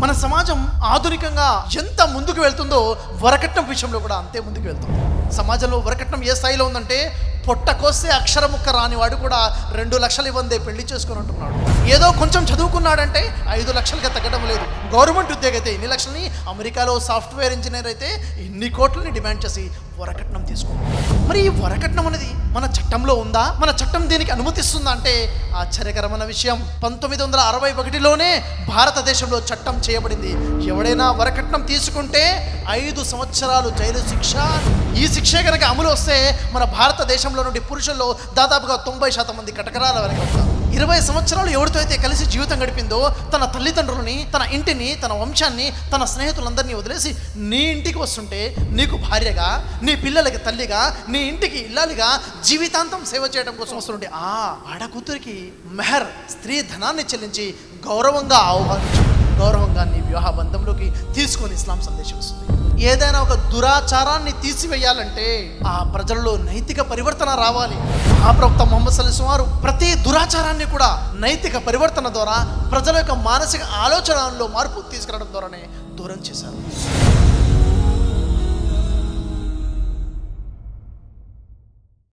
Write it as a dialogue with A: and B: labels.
A: మన సమాజం ఆధునికంగా ఎంత ముందుకు వెళ్తుందో వరకట్నం విషయంలో కూడా అంతే ముందుకు వెళ్తుంది. సమాజంలో వరకట్నం ఏ స్థాయిలో ఉందంటే పొట్ట కోస్తే అక్షర ముక్క రాని వాడు కూడా 2 లక్షలు ఇవ్వందే పెళ్లి చేసుకుని ఉంటున్నాడు. ఏదో కొంచెం చదువుకున్నాడంటే 5 లక్షలకి తగ్గడం లేదు. గవర్నమెంట్ ఉద్యోగి అయితే ఇన్ని లక్షలని, అమెరికాలో సాఫ్ట్వేర్ ఇంజనీర్ అయితే ఇన్ని కోట్లని డిమాండ్ చేసి వరకట్నం తీసుకుంటాడు. మరి ఈ వరకట్నం అనేది మన చట్టంలో ఉందా? మన చట్టం దీనికి అనుమతిస్తుందా అంటే ఆశ్చర్యకరమైన విషయం. 1961లోనే భారతదేశంలో చట్టం చేయబడింది. ఎవడైనా వరకట్నం తీసుకుంటే 5 సంవత్సరాలు జైలు శిక్ష. ఈ శిక్షే కనుక అమలు వస్తే మన భారతదేశంలో నుండి పురుషుల్లో దాదాపుగా 90% మంది కటకరాల వరకు అవుతారు. 20 సంవత్సరాలు ఎవరితో అయితే కలిసి జీవితం గడిపిందో తన తల్లిదండ్రులని, తన ఇంటిని, తన వంశాన్ని, తన స్నేహితులందరినీ వదిలేసి నీ ఇంటికి వస్తుంటే నీకు భార్యగా, నీ పిల్లలకి తల్లిగా, నీ ఇంటికి ఇల్లాలిగా జీవితాంతం సేవ చేయడం కోసం వస్తుంటే ఆడకూతురికి మెహర్ స్త్రీ ధనాన్ని చెల్లించి గౌరవంగా ఆహ్వానించి గౌరవంగా నీ వివాహ బంధంలోకి తీసుకొని ఇస్లాం సందేశం ఇస్తుంది. ఏదైనా ఒక దురాచారాన్ని తీసివేయాలంటే ఆ ప్రజల్లో నైతిక పరివర్తన రావాలి. మహాప్రవక్త ముహమ్మద్ సల్లల్లాహు అలైహి వసల్లం ప్రతి దురాచారాన్ని కూడా నైతిక పరివర్తన ద్వారా, ప్రజల యొక్క మానసిక ఆలోచనలో మార్పు తీసుకురావడం ద్వారానే దూరం చేశారు.